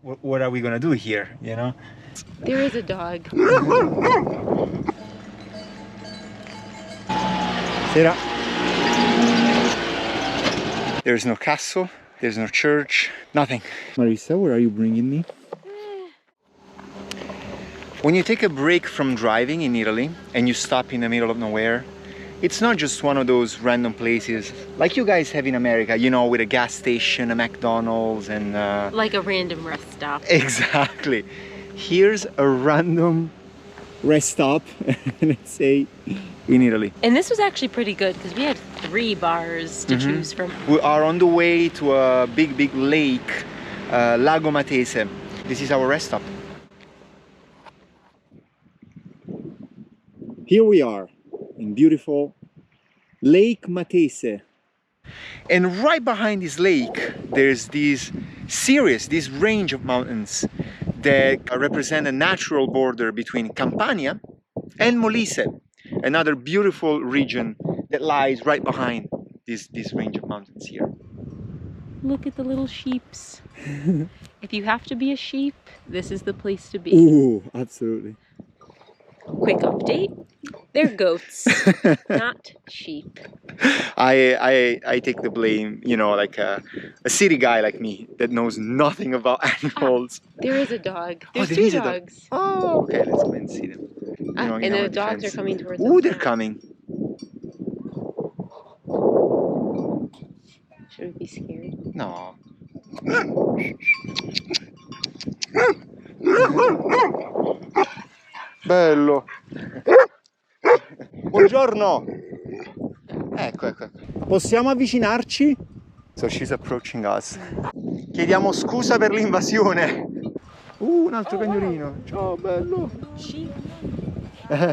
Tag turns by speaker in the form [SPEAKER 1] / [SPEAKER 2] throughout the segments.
[SPEAKER 1] what are we gonna do here, you know?
[SPEAKER 2] There is a dog.
[SPEAKER 1] Sera. There's no castle, there's no church, nothing. Marisa, where are you bringing me? When you take a break from driving in Italy and you stop in the middle of nowhere, it's not just one of those random places like you guys have in America, you know, with a gas station, a McDonald's and...
[SPEAKER 2] Like a random rest stop.
[SPEAKER 1] Exactly. Here's a random rest stop, let's say, in Italy.
[SPEAKER 2] And this was actually pretty good because we had 3 bars to choose from.
[SPEAKER 1] We are on the way to a big lake, Lago Matese. This is our rest stop. Here we are in beautiful Lake Matese. And right behind this lake, there's this range of mountains that represent a natural border between Campania and Molise, another beautiful region that lies right behind this range of mountains here.
[SPEAKER 2] Look at the little sheeps. If you have to be a sheep, this is the place to be.
[SPEAKER 1] Ooh, absolutely.
[SPEAKER 2] Quick update. They're goats, not sheep.
[SPEAKER 1] I take the blame, you know, like a city guy like me that knows nothing about animals.
[SPEAKER 2] There is a dog. There's
[SPEAKER 1] there
[SPEAKER 2] 2
[SPEAKER 1] is a
[SPEAKER 2] dogs.
[SPEAKER 1] Oh, okay, let's go and see them.
[SPEAKER 2] And the dogs are coming towards us.
[SPEAKER 1] Ooh, they're coming.
[SPEAKER 2] Should we be scared?
[SPEAKER 1] No. Bello. Buongiorno. Ecco. Possiamo avvicinarci? So she's approaching us. Chiediamo scusa per l'invasione. Un altro cagnolino. Ciao, bello.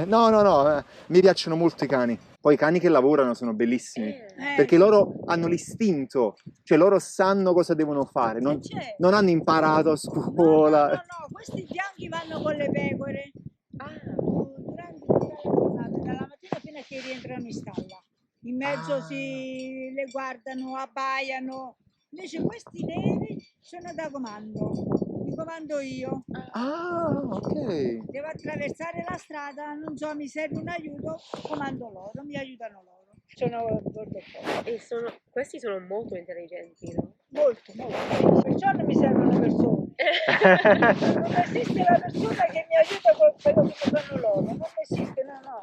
[SPEAKER 1] No. Mi piacciono molto i cani. Poi i cani che lavorano sono bellissimi. Perché loro hanno l'istinto. Cioè loro sanno cosa devono fare. Non hanno imparato a scuola.
[SPEAKER 3] No, questi bianchi vanno con le pecore. Durante tutta la giornata, dalla mattina fino a che rientrano in stalla. In mezzo le guardano, abbaiano. Invece questi neri sono da comando. Li comando io.
[SPEAKER 1] Ok.
[SPEAKER 3] Devo attraversare la strada, non so, mi serve un aiuto, comando loro, mi aiutano loro. Sono border collie.
[SPEAKER 2] E questi sono molto intelligenti, no?
[SPEAKER 3] Molto. Perciò non mi servono persone. Non esiste la persona che mi aiuta con quello che fanno loro. Non esiste, no.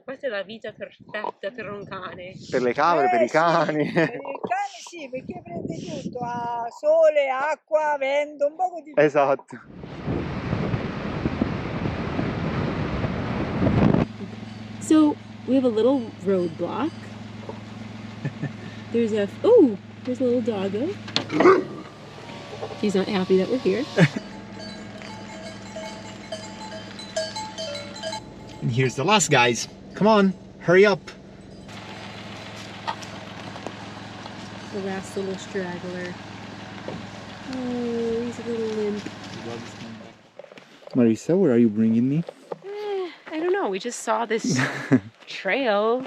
[SPEAKER 2] Questa è la vita perfetta per un cane.
[SPEAKER 1] Per le capre, per i cani.
[SPEAKER 3] Sì, per il cane sì, perché prende tutto, ha sole, acqua, vento, un po' di tutto.
[SPEAKER 1] Esatto.
[SPEAKER 2] So we have a little roadblock. There's a little doggo. He's not happy that we're here.
[SPEAKER 1] And here's the last guys. Come on, hurry up.
[SPEAKER 2] The last little straggler. Oh, he's a little limp.
[SPEAKER 1] Marisa, where are you bringing me?
[SPEAKER 2] I don't know. We just saw this trail.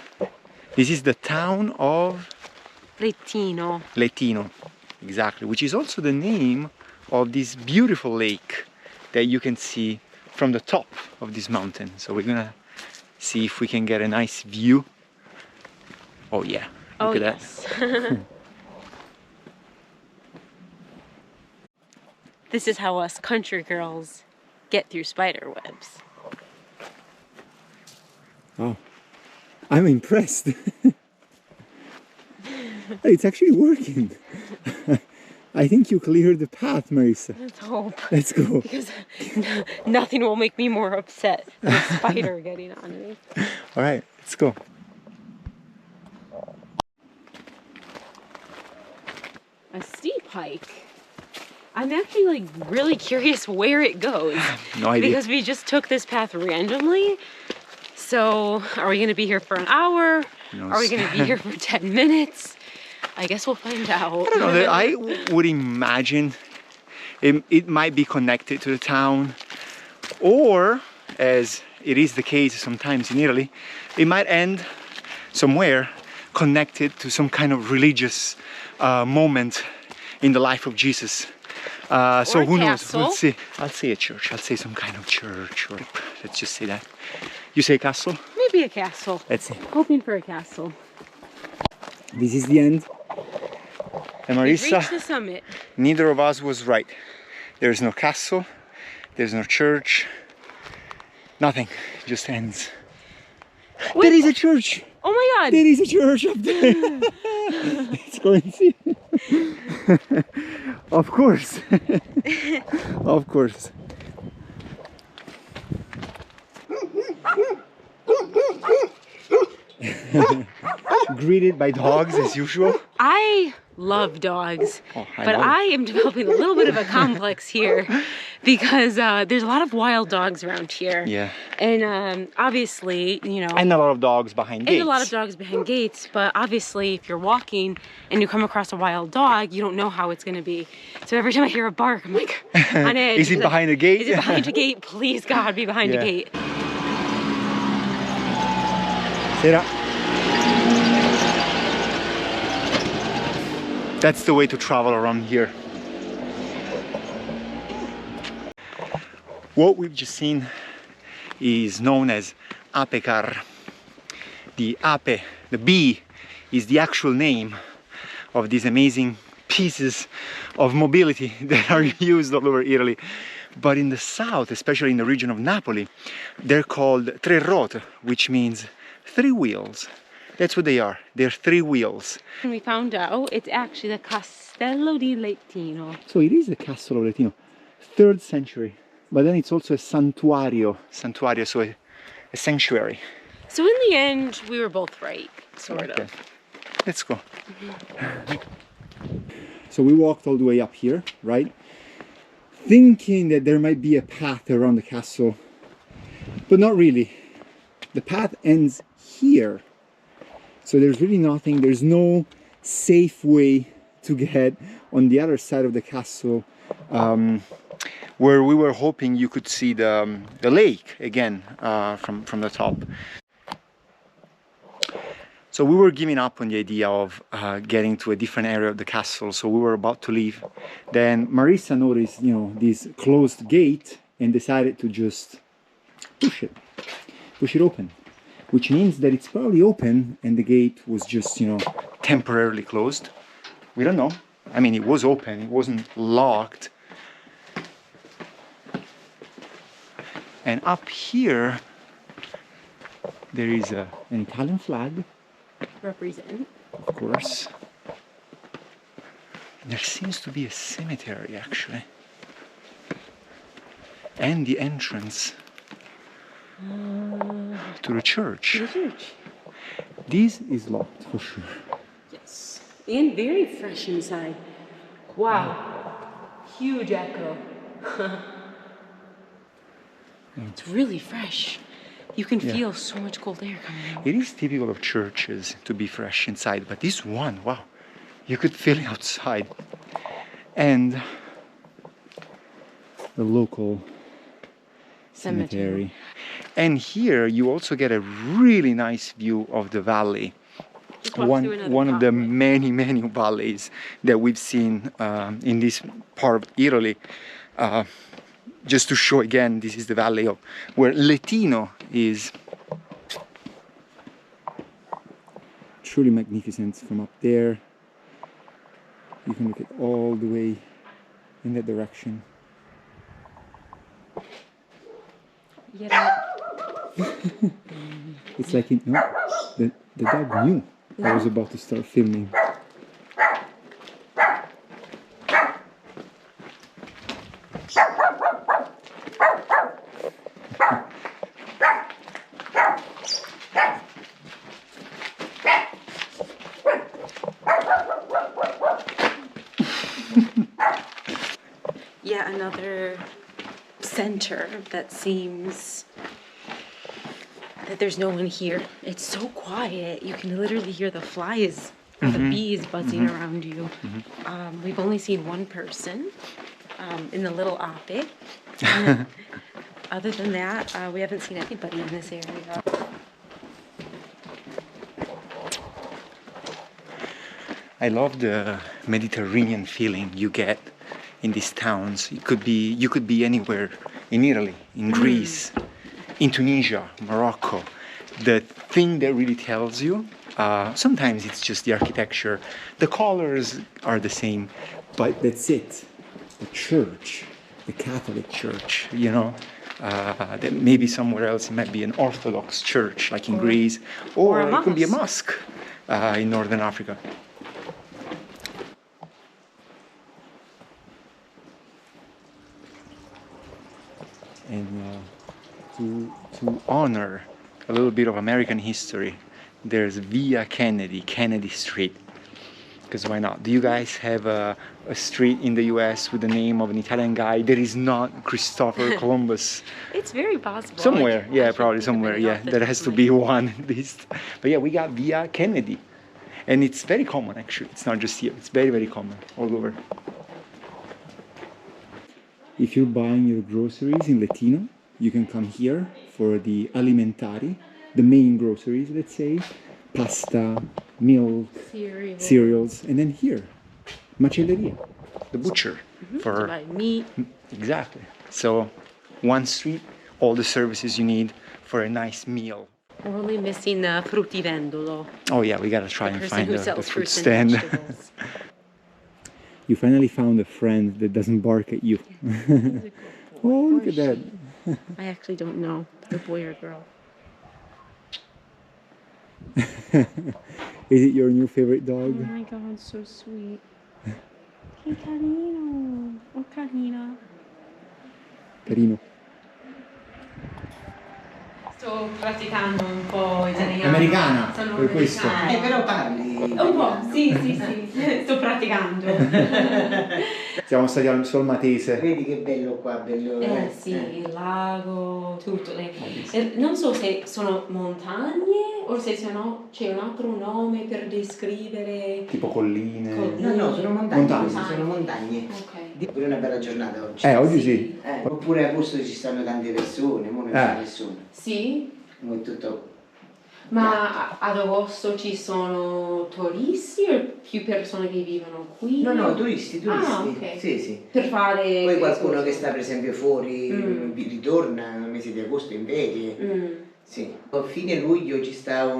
[SPEAKER 1] This is the town of
[SPEAKER 2] Lettino.
[SPEAKER 1] Lettino, exactly, which is also the name of this beautiful lake that you can see from the top of this mountain. So we're gonna see if we can get a nice view. Oh yeah, look at that.
[SPEAKER 2] This is how us country girls get through spider webs.
[SPEAKER 1] Oh, I'm impressed. It's actually working. I think you cleared the path, Marisa.
[SPEAKER 2] Let's hope.
[SPEAKER 1] Let's go.
[SPEAKER 2] Because nothing will make me more upset than a spider getting on me.
[SPEAKER 1] All right, let's go.
[SPEAKER 2] A steep hike. I'm actually like really curious where it goes.
[SPEAKER 1] No idea.
[SPEAKER 2] Because we just took this path randomly. So are we going to be here for an hour? Are we going to be here for 10 minutes? I guess we'll find out.
[SPEAKER 1] I don't know. I would imagine it might be connected to the town, or as it is the case sometimes in Italy, it might end somewhere connected to some kind of religious moment in the life of Jesus. So
[SPEAKER 2] Or a
[SPEAKER 1] who knows?
[SPEAKER 2] castle.
[SPEAKER 1] We'll see. I'll say a church. I'll say some kind of church, or let's just say that. You say castle?
[SPEAKER 2] Maybe a castle.
[SPEAKER 1] Let's see.
[SPEAKER 2] Hoping for a castle.
[SPEAKER 1] This is the end. And
[SPEAKER 2] We've
[SPEAKER 1] Marissa,
[SPEAKER 2] reached the summit.
[SPEAKER 1] neither of us was right. There's no castle. There's no church. Nothing. Just ends.
[SPEAKER 2] Wait.
[SPEAKER 1] There is a church.
[SPEAKER 2] Oh my god!
[SPEAKER 1] There is a church up there. Let's go and see. Of course. Of course. Greeted by dogs as usual.
[SPEAKER 2] I love dogs,
[SPEAKER 1] Oh,
[SPEAKER 2] but I am developing a little bit of a complex here because there's a lot of wild dogs around here.
[SPEAKER 1] Yeah.
[SPEAKER 2] And obviously, you know,
[SPEAKER 1] And a lot of dogs behind gates.
[SPEAKER 2] and a lot of dogs behind gates, but obviously if you're walking and you come across a wild dog, you don't know how it's gonna be. So every time I hear a bark, I'm like on edge.
[SPEAKER 1] Is it behind a gate?
[SPEAKER 2] Is it behind a gate? Please God, be behind
[SPEAKER 1] Yeah.
[SPEAKER 2] a gate.
[SPEAKER 1] Sera. That's the way to travel around here. What we've just seen is known as apecar. The ape, the bee, is the actual name of these amazing pieces of mobility that are used all over Italy. But in the south, especially in the region of Napoli, they're called tre ruote, which means 3 wheels. That's what they are. They're 3 wheels.
[SPEAKER 2] And we found out it's actually the Castello di Latino.
[SPEAKER 1] So it is the Castle of Latino, 3rd century. But then it's also a santuario. Santuario, so a sanctuary.
[SPEAKER 2] So in the end, we were both right, sort
[SPEAKER 1] Okay.
[SPEAKER 2] of.
[SPEAKER 1] Let's go. So we walked all the way up here, right? Thinking that there might be a path around the castle, but not really. The path ends here. So there's really nothing, there's no safe way to get on the other side of the castle, where we were hoping you could see the lake again from the top. So we were giving up on the idea of getting to a different area of the castle, so we were about to leave. Then Marissa noticed, you know, this closed gate and decided to just push it open. Which means that it's probably open and the gate was just, you know, temporarily closed. We don't know. I mean, it was open, it wasn't locked. And up here, there is an Italian flag,
[SPEAKER 2] Represent.
[SPEAKER 1] of course. There seems to be a cemetery, actually. And the entrance to the church.
[SPEAKER 2] The church.
[SPEAKER 1] This is locked for sure.
[SPEAKER 2] Yes. And very fresh inside. Wow. Huge echo. It's really fresh. You can
[SPEAKER 1] Yeah.
[SPEAKER 2] feel so much cold air coming in.
[SPEAKER 1] It is typical of churches to be fresh inside, but this one, wow, you could feel it outside. And the local cemetery. And here you also get a really nice view of the valley.
[SPEAKER 2] Just walk through another
[SPEAKER 1] One of the
[SPEAKER 2] pathway.
[SPEAKER 1] many valleys that we've seen in this part of Italy. Just to show again, this is the valley of where Latino is. Truly magnificent from up there. You can look at all the way in that direction.
[SPEAKER 2] Yeah.
[SPEAKER 1] It's like the dog knew I was about to start filming.
[SPEAKER 2] Yeah, another center that seems that there's no one here. It's so quiet. You can literally hear the flies or the bees buzzing around you. We've only seen one person in the little ape. And other than that, we haven't seen anybody in this area.
[SPEAKER 1] I love the Mediterranean feeling you get in these towns. You could be anywhere in Italy, in Greece, in Tunisia, Morocco. The thing that really tells you, sometimes it's just the architecture, the colors are the same, but that's it. The church, the Catholic Church, you know. That maybe somewhere else it might be an Orthodox church, like in Greece, or
[SPEAKER 2] a
[SPEAKER 1] it could be a
[SPEAKER 2] mosque.
[SPEAKER 1] mosque in Northern Africa. And to honor a little bit of American history, there's Via Kennedy, Kennedy Street. Because why not? Do you guys have a street in the US with the name of an Italian guy that is not Christopher Columbus?
[SPEAKER 2] It's very possible.
[SPEAKER 1] Somewhere,
[SPEAKER 2] I
[SPEAKER 1] yeah,
[SPEAKER 2] should
[SPEAKER 1] probably
[SPEAKER 2] think of
[SPEAKER 1] somewhere,
[SPEAKER 2] it
[SPEAKER 1] yeah.
[SPEAKER 2] off the
[SPEAKER 1] There
[SPEAKER 2] top
[SPEAKER 1] has
[SPEAKER 2] of
[SPEAKER 1] to
[SPEAKER 2] my
[SPEAKER 1] be
[SPEAKER 2] head.
[SPEAKER 1] one at least. But yeah, we got Via Kennedy. And it's very common actually. It's not just here, it's very, very common all over. If you're buying your groceries in Latino, you can come here for the alimentari, the main groceries, let's say, pasta, milk, cereals, and then here, macelleria, the butcher for
[SPEAKER 2] Buy meat.
[SPEAKER 1] exactly. So one street, all the services you need for a nice meal.
[SPEAKER 2] We're only missing the fruttivendolo,
[SPEAKER 1] Oh yeah, we gotta try
[SPEAKER 2] the
[SPEAKER 1] and
[SPEAKER 2] person
[SPEAKER 1] find
[SPEAKER 2] who
[SPEAKER 1] the
[SPEAKER 2] sells
[SPEAKER 1] fruit
[SPEAKER 2] fruits and
[SPEAKER 1] stand.
[SPEAKER 2] vegetables.
[SPEAKER 1] You finally found a friend that doesn't bark at you. Oh, look at that.
[SPEAKER 2] I actually don't know, the boy or girl.
[SPEAKER 1] Is it your new favorite
[SPEAKER 2] Oh
[SPEAKER 1] dog?
[SPEAKER 2] my god, so sweet. Che carino. Oh, carina.
[SPEAKER 1] Carino.
[SPEAKER 2] Sto praticando un po' italiano.
[SPEAKER 1] Americana,
[SPEAKER 2] Sono
[SPEAKER 1] per questo.
[SPEAKER 2] americana.
[SPEAKER 4] Però parli.
[SPEAKER 2] Un po', sì, sì, sì. Sto praticando.
[SPEAKER 1] Siamo stati sul Matese.
[SPEAKER 4] Vedi che bello qua, bello.
[SPEAKER 2] Sì, il lago, tutto. Non so se sono montagne o se c'è un altro nome per descrivere.
[SPEAKER 1] Tipo colline.
[SPEAKER 4] No, sono montagne.
[SPEAKER 1] Montagne.
[SPEAKER 4] Queste sono montagne.
[SPEAKER 2] Ok.
[SPEAKER 4] Pure una bella giornata oggi.
[SPEAKER 1] Oggi sì.
[SPEAKER 4] Oppure a posto ci stanno tante persone, mo non c'è nessuno.
[SPEAKER 2] Sì?
[SPEAKER 4] Mo è tutto.
[SPEAKER 2] Ma ad agosto ci sono turisti o più persone che vivono qui?
[SPEAKER 4] No, turisti.
[SPEAKER 2] Ah, ok.
[SPEAKER 4] Sì.
[SPEAKER 2] Per fare...
[SPEAKER 4] Poi qualcuno che sta per esempio fuori ritorna nel mese di agosto in ferie. Sì. A fine luglio ci sta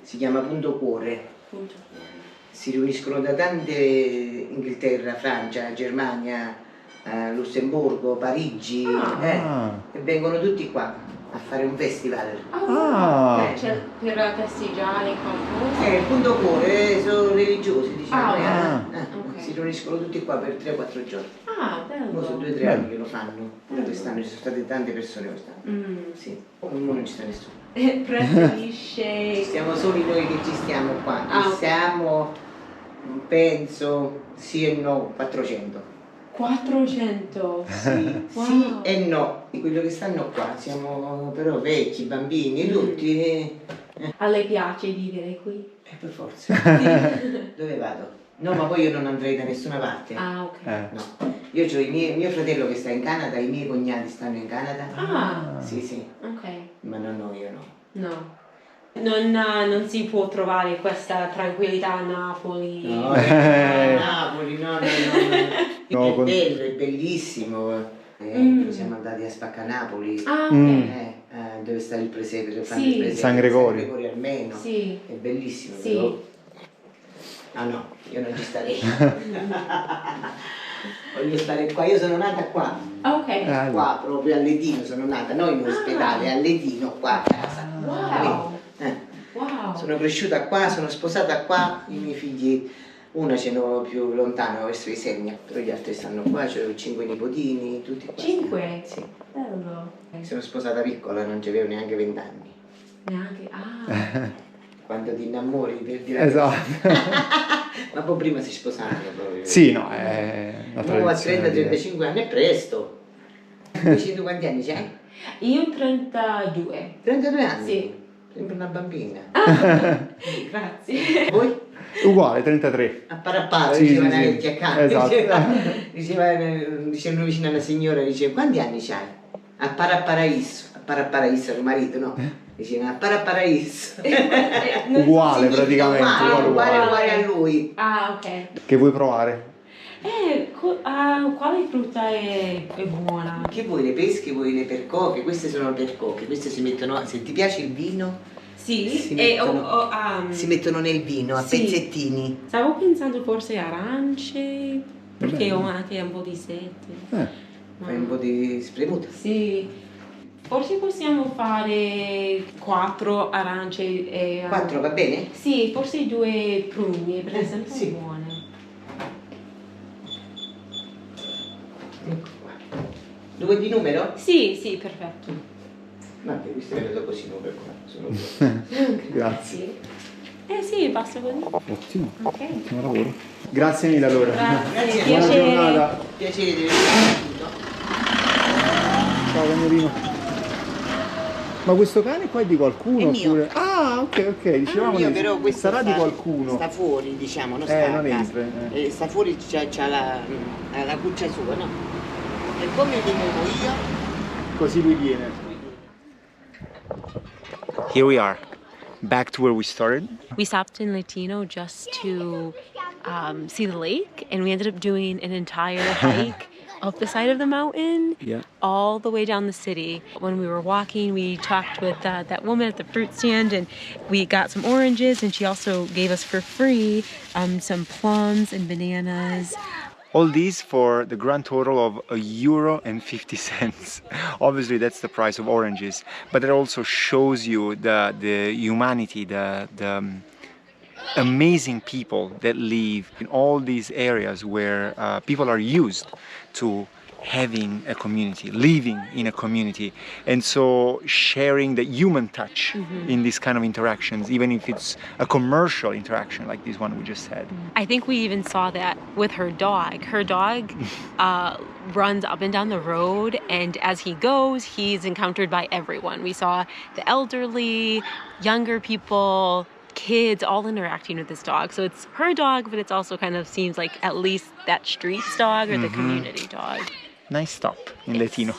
[SPEAKER 4] si chiama Punto Cuore. Si riuniscono da tante Inghilterra, Francia, Germania, Lussemburgo, Parigi e vengono tutti qua a fare un festival.
[SPEAKER 2] Cioè, per festeggiare qualcosa?
[SPEAKER 4] Il Punto Cuore sono religiosi, diciamo.
[SPEAKER 2] Ok.
[SPEAKER 4] Si riuniscono tutti qua per 3-4 giorni.
[SPEAKER 2] Bello.
[SPEAKER 4] Mo sono 2-3 anni che lo fanno. Pure quest'anno ci sono state tante persone quest'anno. Sì. Mo non ci sta nessuno.
[SPEAKER 2] Preferisce...
[SPEAKER 4] Siamo soli noi che ci stiamo qua. Siamo, penso, sì e no, 400.
[SPEAKER 2] 400?
[SPEAKER 4] Sì,
[SPEAKER 2] Wow.
[SPEAKER 4] sì e no. Quello che stanno qua, siamo però vecchi, bambini, tutti.
[SPEAKER 2] A lei piace vivere qui?
[SPEAKER 4] Per forza. Dove vado? No, ma poi io non andrei da nessuna parte.
[SPEAKER 2] Ok.
[SPEAKER 4] No. Io ho mio fratello che sta in Canada, i miei cognati stanno in Canada. Sì.
[SPEAKER 2] Ok.
[SPEAKER 4] Ma io no.
[SPEAKER 2] No. Non si può trovare questa tranquillità a Napoli.
[SPEAKER 4] No, Napoli, no.
[SPEAKER 1] No,
[SPEAKER 4] È bello, è bellissimo. Siamo andati a Spaccanapoli,
[SPEAKER 2] Ok.
[SPEAKER 4] dove sta il presepe, dove fanno
[SPEAKER 2] Sì.
[SPEAKER 4] il presepe,
[SPEAKER 1] San Gregorio.
[SPEAKER 4] San Gregorio almeno.
[SPEAKER 2] Sì.
[SPEAKER 4] È bellissimo,
[SPEAKER 2] Sì.
[SPEAKER 4] però. Ah no, io non ci starei. Voglio stare qua, io sono nata qua.
[SPEAKER 2] Ok.
[SPEAKER 4] Qua, proprio a Ledino sono nata, non in ospedale, a Ledino, qua a casa.
[SPEAKER 2] Wow. Wow.
[SPEAKER 4] Sono cresciuta qua, sono sposata qua, i miei figli, una ce n'ho più lontano verso Isernia, però gli altri stanno qua, ho 5 nipotini, tutti qua.
[SPEAKER 2] 5?
[SPEAKER 4] Sì.
[SPEAKER 2] Bello.
[SPEAKER 4] Sono sposata piccola, non avevo neanche 20 anni.
[SPEAKER 2] Neanche,
[SPEAKER 4] Quando ti innamori per dire.
[SPEAKER 1] Esatto.
[SPEAKER 4] Ma poi prima si sposavano proprio.
[SPEAKER 1] Sì, no, è una
[SPEAKER 4] Uno a
[SPEAKER 1] tradizione.
[SPEAKER 4] 30-35 anni è presto. Invece tu quanti anni c'hai?
[SPEAKER 2] Io 32.
[SPEAKER 4] 32 anni?
[SPEAKER 2] Sì.
[SPEAKER 4] Sembra una bambina.
[SPEAKER 2] Grazie.
[SPEAKER 4] Voi?
[SPEAKER 1] Uguale, 33.
[SPEAKER 4] A para,
[SPEAKER 1] Sì,
[SPEAKER 4] diceva
[SPEAKER 1] sì,
[SPEAKER 4] una
[SPEAKER 1] sì.
[SPEAKER 4] vecchia accanto.
[SPEAKER 1] Esatto.
[SPEAKER 4] Dicevano vicino alla signora, diceva quanti anni c'hai? A Paraiso, tuo marito, no? Diceva a Paraiso.
[SPEAKER 1] Uguale praticamente.
[SPEAKER 4] Uguale
[SPEAKER 1] Uguale.
[SPEAKER 4] a lui.
[SPEAKER 2] Ok.
[SPEAKER 1] Che vuoi provare?
[SPEAKER 2] Quale frutta è buona?
[SPEAKER 4] Che vuoi, le pesche, vuoi le percoche? Queste sono percoche, queste si mettono, se ti piace il vino,
[SPEAKER 2] Sì,
[SPEAKER 4] si mettono,
[SPEAKER 2] e
[SPEAKER 4] si mettono nel vino a
[SPEAKER 2] sì.
[SPEAKER 4] pezzettini.
[SPEAKER 2] Stavo pensando forse arance, perché
[SPEAKER 1] Bene.
[SPEAKER 2] ho anche un po' di sete.
[SPEAKER 4] Fai un po' di spremuta.
[SPEAKER 2] Sì, forse possiamo fare 4 arance e...
[SPEAKER 4] 4 va bene?
[SPEAKER 2] Sì, forse 2 prune, perché sono
[SPEAKER 4] sì.
[SPEAKER 2] buone.
[SPEAKER 4] Ecco qua. 2 di numero?
[SPEAKER 2] Sì, perfetto.
[SPEAKER 4] Vabbè, questo è venuto così, non per qua, sono due.
[SPEAKER 1] Grazie.
[SPEAKER 2] Sì, basta così.
[SPEAKER 1] Ottimo,
[SPEAKER 2] Ok.
[SPEAKER 1] ottimo lavoro. Grazie mille allora.
[SPEAKER 2] Grazie,
[SPEAKER 1] Buona
[SPEAKER 2] piacere.
[SPEAKER 1] giornata.
[SPEAKER 4] Piacere di averti
[SPEAKER 1] Ciao cagnolino. Ma questo cane qua è di qualcuno?
[SPEAKER 4] È mio.
[SPEAKER 1] Oppure... Ah, ok, dicevamo
[SPEAKER 4] Io
[SPEAKER 1] di-
[SPEAKER 4] però questo
[SPEAKER 1] sarà di
[SPEAKER 4] sta-
[SPEAKER 1] qualcuno.
[SPEAKER 4] Sta fuori, diciamo, non sta
[SPEAKER 1] non
[SPEAKER 4] a casa.
[SPEAKER 1] entra,
[SPEAKER 4] Sta fuori, c'ha la cuccia sua, no? E come mi muovo io?
[SPEAKER 1] Così lui viene. Here we are, back to where we started.
[SPEAKER 2] We stopped in Latino just to see the lake, and we ended up doing an entire hike up the side of the mountain,
[SPEAKER 1] Yeah.
[SPEAKER 2] all the way down the city. When we were walking, we talked with that woman at the fruit stand, and we got some oranges, and she also gave us for free some plums and bananas.
[SPEAKER 1] All these for the grand total of €1.50. Obviously that's the price of oranges, but it also shows you the humanity, the amazing people that live in all these areas where people are used to having a community, living in a community, and so sharing the human touch in these kind of interactions, even if it's a commercial interaction like this one we just had.
[SPEAKER 2] I think we even saw that with her dog. Her dog runs up and down the road, and as he goes, he's encountered by everyone. We saw the elderly, younger people, kids all interacting with this dog. So it's her dog, but it's also kind of seems like at least that street's dog or the community dog.
[SPEAKER 1] Nice stop in Latino.